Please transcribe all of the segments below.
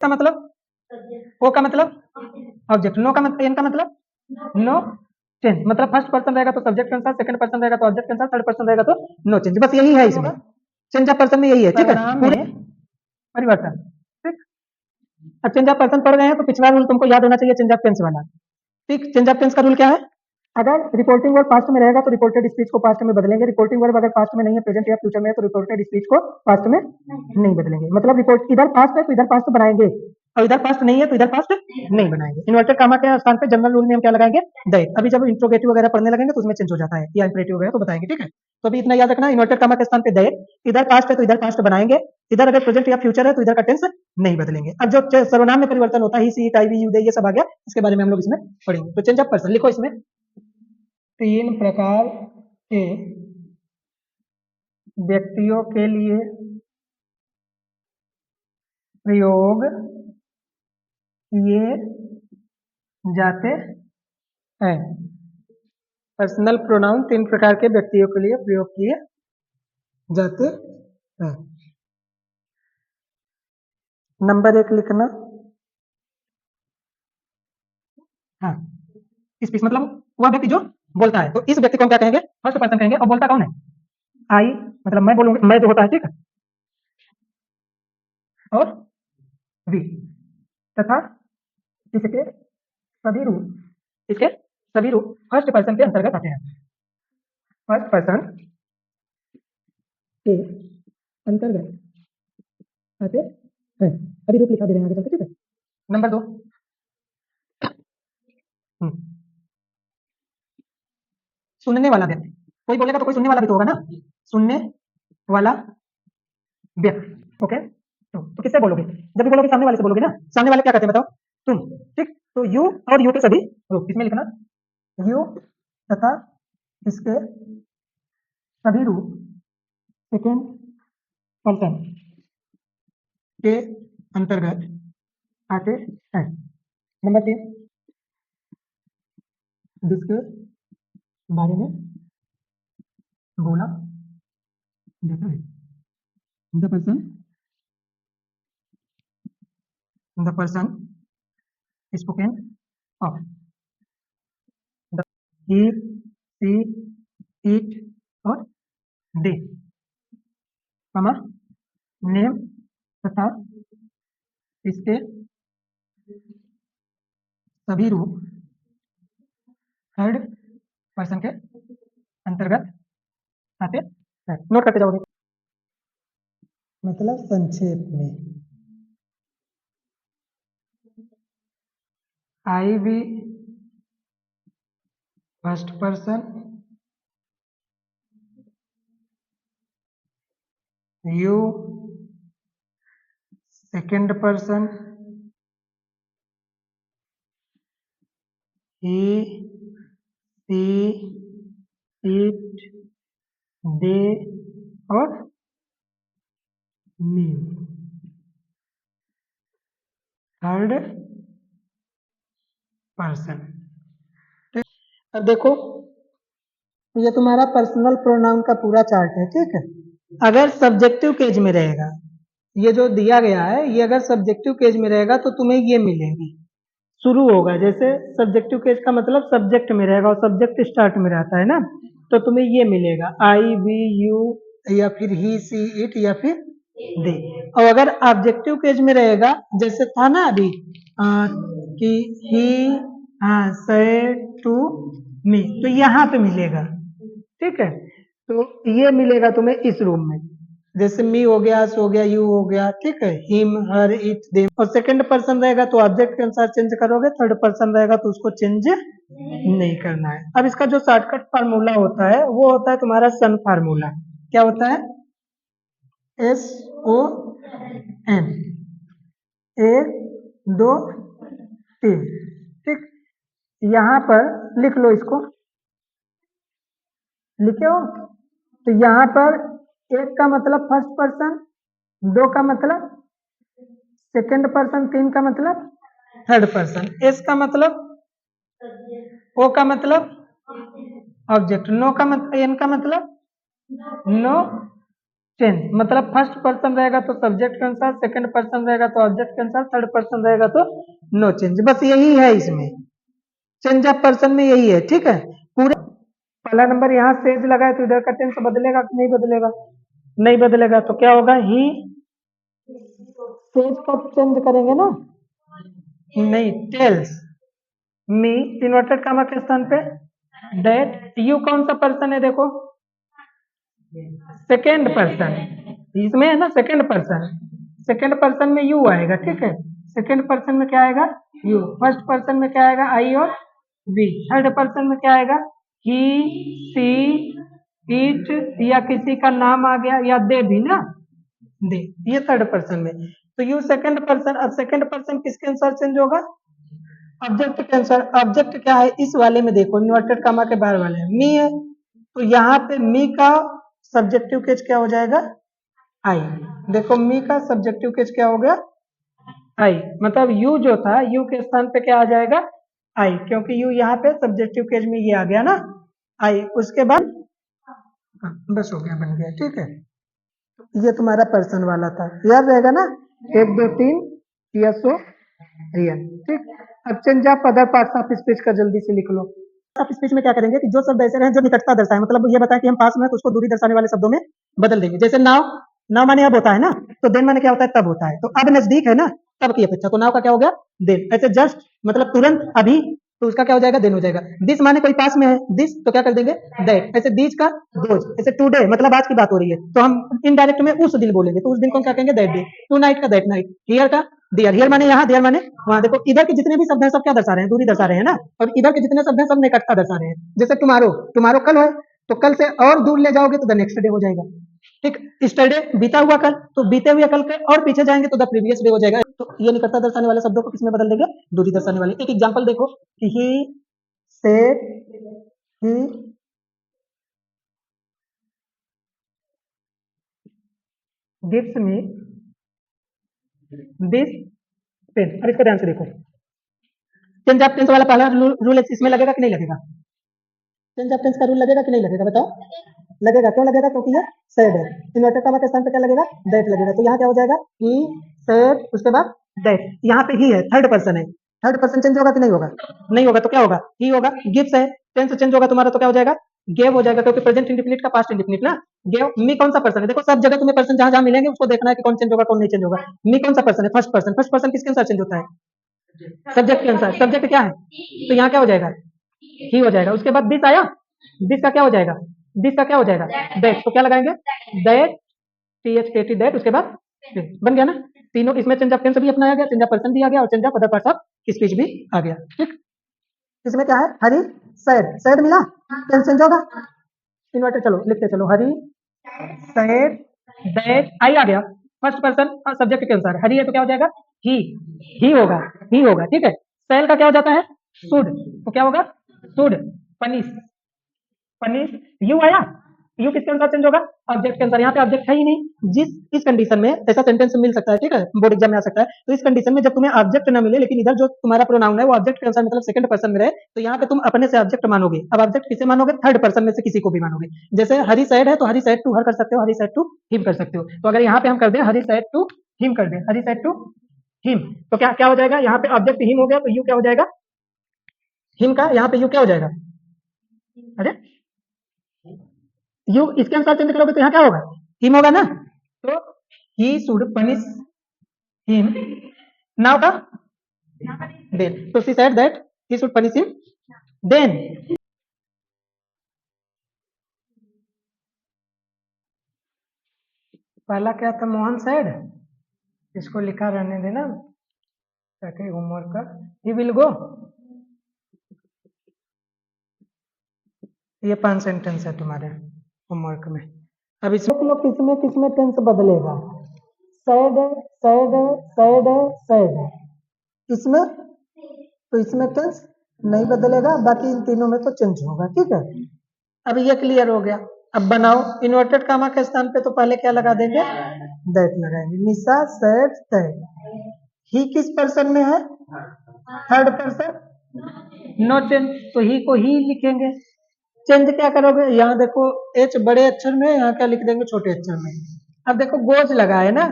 का मतलब, ओ का मतलब ऑब्जेक्ट, नो का मतलब, एन का मतलब नो चेंज। मतलब फर्स्ट पर्सन रहेगा तो सब्जेक्ट के अनुसार, सेकंड पर्सन रहेगा तो ऑब्जेक्ट के अनुसार, थर्ड पर्सन रहेगा तो नो चेंज। बस यही है इसमें, चेंज ऑफ पर्सन में यही है, ठीक है, पूरे परिवर्तन। ठीक, अब चेंज ऑफ पर्सन पढ़ गए हैं तो पिछला रूल तुमको याद होना चाहिए, चेंज ऑफ टेंस वाला। ठीक, चेंज ऑफ टेंस का रूल क्या है? अगर रिपोर्टिंग वर्ब पास्ट में रहेगा तो रिपोर्टेड स्पीच को पास्ट में बदलेंगे। रिपोर्टिंग वर्ब अगर पास्ट में नहीं है, प्रेजेंट या फ्यूचर में है, तो रिपोर्टेड स्पीच को पास्ट में नहीं बदलेंगे। मतलब रिपोर्ट इधर पास्ट है तो इधर पास्ट बनाएंगे, और इधर पास्ट नहीं है तो इधर पास्ट नहीं बनाएंगे। इन्वर्टेड कामा के स्थान पे जनरल रूल में हम क्या लगाएंगे? दैट। अभी जब इंट्रोगेटिव वगैरह पढ़ने लगेंगे तो उसमें चेंज हो जाता है, या इंपरेटिव वगैरह तो बताएंगे, ठीक है। तो अभी इतना याद रखना, इन्वर्टेड कामा के स्थान पे दैट, इधर पास्ट है तो इधर पास्ट बनाएंगे, इधर अगर प्रेजेंट या फ्यूचर है तो इधर का टेंस नहीं बदलेंगे। अब जो सर्वनाम में परिवर्तन होता है, ही, she, it, I, we, you, दे, ये सब आ गया, इसके बारे में हम लोग इसमें पढ़ेंगे। तो चेंज ऑफ पर्सन लिखो इसमें, 3 प्रकार के व्यक्तियों के लिए प्रयोग किए जाते हैं। पर्सनल प्रोनाउन 3 प्रकार के व्यक्तियों के लिए प्रयोग किए जाते हैं। नंबर 1 लिखना, हाँ, स्पीच मतलब वह व्यक्ति जो बोलता है। तो इस व्यक्ति को हम क्या कहेंगे? फर्स्ट पर्सन कहेंगे। और बोलता कौन है? आई, मतलब मैं बोलूंगा, मैं जो होता है, ठीक है, और वी, तथा इसके सभी रूप, इसके सभी रूप फर्स्ट पर्सन के अंतर्गत आते हैं। फर्स्ट पर्सन के अंतर्गत आते हैं। अभी रूप लिखा दे रहे हैं आगे चलते, ठीक है। नंबर 2, सुनने वाला व्यक्ति। कोई बोलेगा तो कोई सुनने वाला भी तो होगा ना, सुनने वाला व्यक्ति। ओके, तो किससे बोलोगे? जब भी बोलोगे सामने वाले से बोलोगे ना। सामने वाले क्या कहते हैं बताओ? तुम। ठीक, तो यू और यू के सभी रूप इसमें लिखना, यू तथा इसके सभी रूप सेकेंड पर्सन के अंतर्गत आते हैं। नंबर 3, जिसके बारे में बोला जाता है। The person spoken of, the he, she, it और दे, कमा नेम तथा इसके सभी रूप थर्ड पर्सन के अंतर्गत आते हैं। नोट करते जाओगे। मतलब संक्षेप में, I we first person, you second person, he, she, it, they और name थर्ड पर्सन। अब देखो, ये तुम्हारा पर्सनल प्रोनाउन का पूरा चार्ट है, ठीक है। अगर सब्जेक्टिव केज में रहेगा, ये जो दिया गया है, ये अगर सब्जेक्टिव केज में रहेगा तो तुम्हें ये मिलेगी। शुरू होगा जैसे सब्जेक्टिव केस का मतलब सब्जेक्ट में रहेगा, और सब्जेक्ट स्टार्ट में रहता है ना, तो तुम्हें ये मिलेगा आई, वी, यू, या फिर ही, सी, इट, या फिर दे। और अगर ऑब्जेक्टिव केस में रहेगा, जैसे था ना अभी कि ही सेड टू मी, तो यहाँ पे मिलेगा, ठीक है। तो ये मिलेगा तुम्हें इस रूम में, जैसे मी हो गया, सो हो गया, यू हो गया, ठीक है, हिम, हर, इट, देम। और सेकंड पर्सन रहेगा तो ऑब्जेक्ट के अनुसार चेंज करोगे, थर्ड पर्सन रहेगा तो उसको चेंज नहीं करना है। अब इसका जो शॉर्टकट फार्मूला होता है वो होता है तुम्हारा सन फार्मूला। क्या होता है? SON, 1 2 3, ठीक। यहाँ पर लिख लो इसको, लिखे हो? तो यहाँ पर 1 का मतलब फर्स्ट पर्सन, 2 का मतलब सेकंड पर्सन, 3 का मतलब थर्ड पर्सन, S का मतलब, O का मतलब ऑब्जेक्ट, नो का मतलब, N का मतलब नो चेंज मतलब फर्स्ट पर्सन रहेगा तो सब्जेक्ट के अनुसार, सेकंड पर्सन रहेगा तो ऑब्जेक्ट के अनुसार, थर्ड पर्सन रहेगा तो नो चेंज। बस यही है इसमें, चेंज ऑफ पर्सन में यही है। ठीक है, पूरे पहला नंबर यहाँ सेज लगा है तो इधर का टेंस बदलेगा कि नहीं बदलेगा? नहीं बदलेगा। तो क्या होगा? ही सेज को चेंज करेंगे ना, नहीं टेल्स मी इन्वर्टेड कामा के स्थान पे दैट। यू कौन सा पर्सन है? देखो सेकेंड पर्सन, इसमें है ना सेकेंड पर्सन, सेकेंड पर्सन में यू आएगा। ठीक है, सेकेंड पर्सन में क्या आएगा? यू। फर्स्ट पर्सन में क्या आएगा? आई और वी। थर्ड पर्सन में क्या आएगा? ही, सी, इट, या किसी का नाम आ गया, या दे भी ना, दे, ये थर्ड पर्सन में। तो यू सेकंड पर्सन। अब सेकंड पर्सन किसके अनुसार चेंज होगा? ऑब्जेक्ट के अनुसार। ऑब्जेक्ट क्या है इस वाले में? देखो इन्वर्टेड कामा के बाहर वाले मी है, तो यहाँ पे मी का सब्जेक्टिव केस क्या हो जाएगा? आई। देखो मी का सब्जेक्टिव केस क्या हो गया? आई। मतलब यू जो था, यू के स्थान पे क्या आ जाएगा? आई, क्योंकि यू यहाँ पे सब्जेक्टिव केस में ये आ गया ना, आई। उसके बाद हाँ, बस हो गया, बन गया। ठीक है, ये तुम्हारा पर्सन वाला था, याद रहेगा ना? 1 2 3 यस ओ रियल। ठीक, अब change of other parts of speech का जल्दी से लिख लो। ऑफ स्पीच में क्या करेंगे कि जो शब्द ऐसे रहे जो निकटता दर्शाए, मतलब ये बताए कि हम पास में हैं, तो उसको दूरी दर्शाने वाले शब्दों में बदल देंगे। जैसे नाव, नाव माने अब होता है ना, तो देन माने क्या होता है? तब होता है। तो अब नजदीक है ना, तब की अपेक्षा, तो नाव का क्या हो गया? देन। ऐसे जस्ट मतलब तुरंत, अभी, तो उसका क्या हो जाएगा? देन हो जाएगा। दिस माने कोई पास में है, दिस, तो क्या कर देंगे? दैट। ऐसे दीज का दोज। ऐसे टुडे मतलब आज की बात हो रही है, तो हम इनडायरेक्ट में उस दिन बोलेंगे, तो उस दिन को क्या कहेंगे? That day. टू नाइट का दैट नाइट। हियर का दियर। हियर माने यहाँ, देयर माने वहां। देखो इधर के जितने भी शब्द हैं सब क्या दर्शा रहे हैं? दूरी दर्शा रहे हैं ना। और इधर के जितने शब्द हैं सब निकटता दर्शा रहे हैं। जैसे टुमारो, टुमारो कल है, तो कल से और दूर ले जाओगे तो द नेक्स्ट डे हो जाएगा। ठीक, स्टरडे बीता हुआ कल, तो बीते हुए कल के और पीछे जाएंगे तो द प्रीवियस डे हो जाएगा। तो ये निकटता दर्शाने वाले शब्दों को किसमें बदल देंगे? दूरी दर्शाने वाले। एक एग्जांपल देखो कि he said, he gives me this pen. अब इसका ध्यान से देखो, चेंज ऑफ टेंस वाला पहला रूल इसमें लगेगा कि नहीं लगेगा? चेंज ऑफ टेंस का रूल लगेगा कि नहीं लगेगा? बताओ। लगेगा। क्यों लगेगा? क्योंकि ये सेड है। इन्वर्टेड कॉमा के स्थान पे क्या लगेगा? दैट लगेगा। तो यहाँ क्या हो जाएगा? ही सेड, उसके बाद दैट। यहाँ पे ही है, थर्ड पर्सन है। थर्ड पर्सन चेंज होगा कि नहीं होगा? नहीं होगा। तो क्या होगा? ही होगा। गिव्स है, टेंस चेंज होगा तुम्हारा, तो क्या हो जाएगा? गेव हो जाएगा, क्योंकि प्रेजेंट इंडिफिनिट का पास्ट इंडिफिनिट ना। गेव। मी कौन सा पर्सन है? देखो सब जगह तुम्हें पर्सन जहां जहां मिलेंगे उसको देखना है कि कौन चेंज होगा कौन नहीं चेंज होगा। मी कौन सा पर्सन है? First person. फर्स्ट पर्सन किसके अनुसार चेंज होता है? सब्जेक्ट के अनुसार। सब्जेक्ट क्या है? तो यहाँ क्या हो जाएगा? ही हो जाएगा। उसके बाद दिस आया, दिस का क्या हो जाएगा? दिस का क्या हो जाएगा? दैट। तो क्या लगाएंगे? दैट, टी एच के टी, दैट। उसके बाद बन गया ना। तीनों इसमें चेंज ऑफ टेंस भी अपनाया गया, चेंज ऑफ पर्सन भी आ गया, और change of other parts of speech भी आ गया। ठीक, इसमें क्या है? हरी सैड। सैड मिला, टेंस चेंज होगा। इन्वर्टेड, चलो लिखते चलो, हरी सैड दैट। आई आ गया, फर्स्ट पर्सन सब्जेक्ट के अनुसार। हरी है तो क्या हो जाएगा? ही, ही होगा, ही होगा। ठीक है, सेल का क्या हो जाता है? शुड। तो क्या होगा? Should punish, punish. यू आया, यू किसके अनुसार चेंज होगा? ऑब्जेक्ट के अनुसार। यहाँ पे ऑब्जेक्ट है ही नहीं। जिस इस कंडीशन में ऐसा सेंटेंस मिल सकता है, ठीक है, बोर्ड एग्जाम में आ सकता है। तो इस कंडीशन में जब तुम्हें ऑब्जेक्ट ना मिले, लेकिन इधर जो तुम्हारा प्रोनाउन है वो ऑब्जेक्ट के अनुसार मतलब सेकंड पर्सन में रहे, तो यहाँ पे तुम अपने से ऑब्जेक्ट मानोगे। अब ऑब्जेक्ट किसे मानोगे? थर्ड पर्सन में से किसी को भी मानोगे। जैसे हरी सैड है तो हरी सैड टू हर कर सकते हो, हरी सैड टू हिम कर सकते हो। तो अगर यहाँ पे हम कर दें हरी सैड टू हिम, कर दें हरी सैड टू हिम, तो क्या क्या हो जाएगा? यहाँ पे ऑब्जेक्ट हिम हो गया, तो यू क्या हो जाएगा? हिम का यहाँ पे यू क्या हो जाएगा? अरे यू इसके अनुसार चेंज करोगे तो यहाँ क्या होगा? हिम होगा ना। तो he should punish him. Now का देन। तो she said that he should punish him then. पहला क्या था? मोहन सेड, इसको लिखा रहने देना ताकि होमवर्क का। ही विल गो, ये 5 सेंटेंस है तुम्हारे होमवर्क में। अब इसमें किसमें किसमें टेंस बदलेगा? Sad, sad, sad, sad. इसमें, तो इसमें टेंस नहीं बदलेगा, बाकी इन तीनों में तो चेंज होगा। ठीक है, अब ये क्लियर हो गया। अब बनाओ, इन्वर्टेड कामा के स्थान पे तो पहले क्या लगा देंगे? दैट लगाएंगे। निशा सेड दैट। ही किस पर्सन में है? Third person. नो चेंज, तो ही को ही लिखेंगे। चेंज क्या करोगे? यहाँ देखो एच बड़े अक्षर में, यहाँ क्या लिख देंगे? छोटे अक्षर में। अब देखो गोज लगा है ना,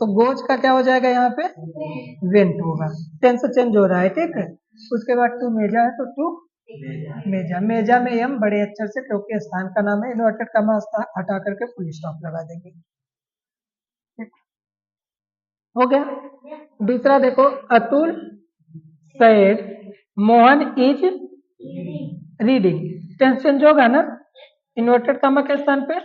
तो गोज का क्या हो जाएगा यहाँ पे, वेंट होगा, टेंस चेंज हो रहा है, ठीक है। उसके बाद टू मेजा है तो टू मेजा, मेजा में एम बड़े अक्षर से क्योंकि स्थान का नाम है, इन्वर्टेड कॉमा हटा करके फुल स्टॉप लगा देंगे, ठीक। हो गया। दूसरा देखो, Atul said Mohan is reading, tense change होगा ना, इन्वर्टेड कॉमा के स्थान पे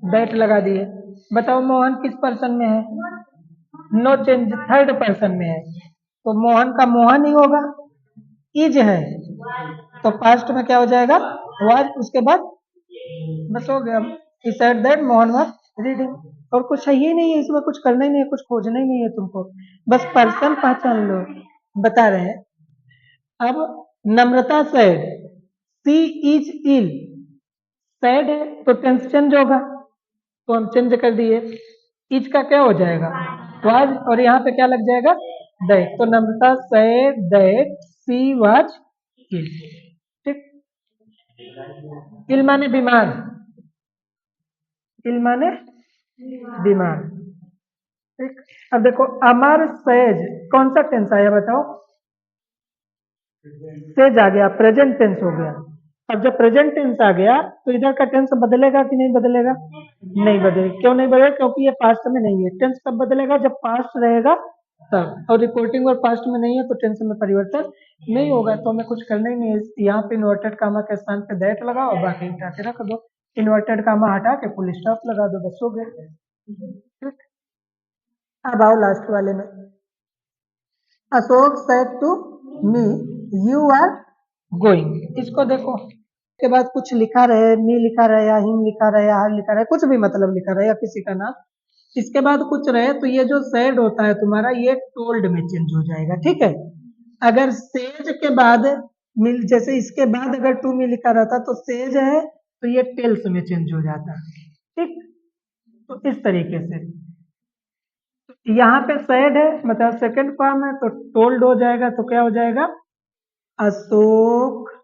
दैट लगा दिए। बताओ मोहन किस पर्सन में है, नो चेंज, थर्ड पर्सन में है, तो मोहन का मोहन ही होगा, इज है तो पास्ट में क्या हो जाएगा, वाज, उसके बाद बस हो गया। He said that Mohan was reading, और कुछ है ही नहीं है इसमें, कुछ करना ही नहीं है, कुछ खोजना ही नहीं है तुमको, बस पर्सन पहचान लो, बता रहे हैं। अब Namrata said she is ill, said है तो टेंस चेंज होगा, तो हम चेंज कर दिए, इज का क्या हो जाएगा, वाज, और यहाँ पे क्या लग जाएगा, दैट, तो Namrata said that she was ill, ठीक। इल माने बीमार, इल माने बीमार, ठीक। अब देखो अमर सेज, कौन सा टेंस आया बताओ, सेज आ गया, प्रेजेंट टेंस हो गया। अब जब प्रेजेंट टेंस आ गया तो इधर का टेंस बदलेगा कि नहीं बदलेगा, नहीं बदलेगा, क्यों नहीं बदलेगा, क्योंकि ये पास्ट में नहीं है, टेंस कब बदलेगा, जब पास्ट रहेगा तब, और रिपोर्टिंग और पास्ट में नहीं है तो टेंस में परिवर्तन नहीं होगा, तो हमें कुछ करना ही नहीं है, यहाँ पे इन्वर्टेड कामा के स्थान पे दैट लगाओ, बाकी हटा के रख दो, इन्वर्टेड कामा हटा के फुल स्टॉप लगा दो, बस हो गया, ठीक। अब आओ लास्ट वाले में, Ashok said to me you are going, इसको देखो के बाद कुछ लिखा रहे, मी लिखा रहे या हिम लिखा रहे या हर लिखा रहे, कुछ भी मतलब लिखा रहे या किसी का नाम, इसके बाद कुछ रहे तो ये जो सेड होता है तुम्हारा, ये टोल्ड में चेंज हो जाएगा, ठीक है। अगर सेज के बाद मिल, जैसे इसके बाद अगर टू मी लिखा रहता तो सेज है तो ये टेल्स में चेंज हो जाता, ठीक। तो इस तरीके से यहाँ पे सैड है मतलब सेकंड फॉर्म है तो टोल्ड हो जाएगा, तो क्या हो जाएगा, अशोक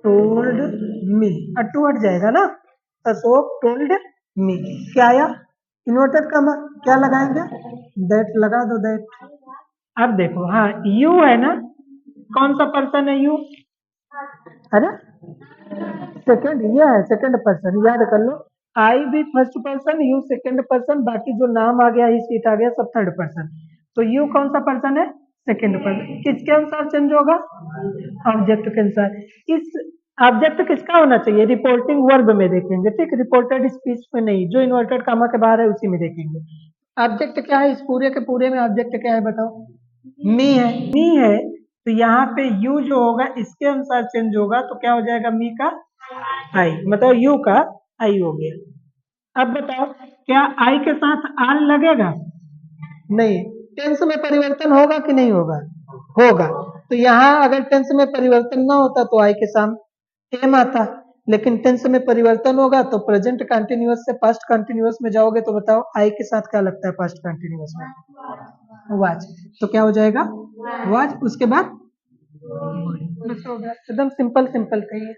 टोल्ड मी, अटू हट जाएगा ना, अशोक टोल्ड मी, क्या आया, इन्वर्टेड कॉमा, क्या लगाएंगे, दैट लगा दो, दैट। अब देखो, हाँ यू है ना, कौन सा पर्सन है यू, अरे सेकंड, ये है सेकंड पर्सन, याद कर लो, आई भी first person, you second person, बाकी जो नाम आ गया, ही सीट आ गया, सब थर्ड पर्सन, तो यू कौन सा पर्सन है, सेकंड पर्सन, किसके अनुसार चेंज होगा, ऑब्जेक्ट के अनुसार। इस ऑब्जेक्ट किसका होना चाहिए, रिपोर्टिंग वर्ब में देखेंगे, ठीक, रिपोर्टेड स्पीच में नहीं, जो इन्वर्टेड कामा के बाहर है उसी में देखेंगे। ऑब्जेक्ट क्या है, इस पूरे के पूरे में ऑब्जेक्ट क्या है बताओ, मी है, मी है, तो यहाँ पे यू जो होगा इसके अनुसार चेंज होगा, तो क्या हो जाएगा, मी का आई, मतलब यू का आई हो गया। अब बताओ क्या आई के साथ आल लगेगा, नहीं, टेंस में परिवर्तन होगा कि नहीं होगा, होगा, तो यहाँ अगर टेंस में परिवर्तन ना होता तो आई के सामने एम आता, लेकिन टेंस में परिवर्तन होगा तो प्रेजेंट कंटिन्यूअस से पास्ट कंटिन्यूअस में जाओगे, तो बताओ आई के साथ क्या लगता है पास्ट कंटिन्यूअस में, वाज, तो क्या हो जाएगा, वाज, उसके बाद बस हो गया, एकदम सिंपल सिंपल कहिए।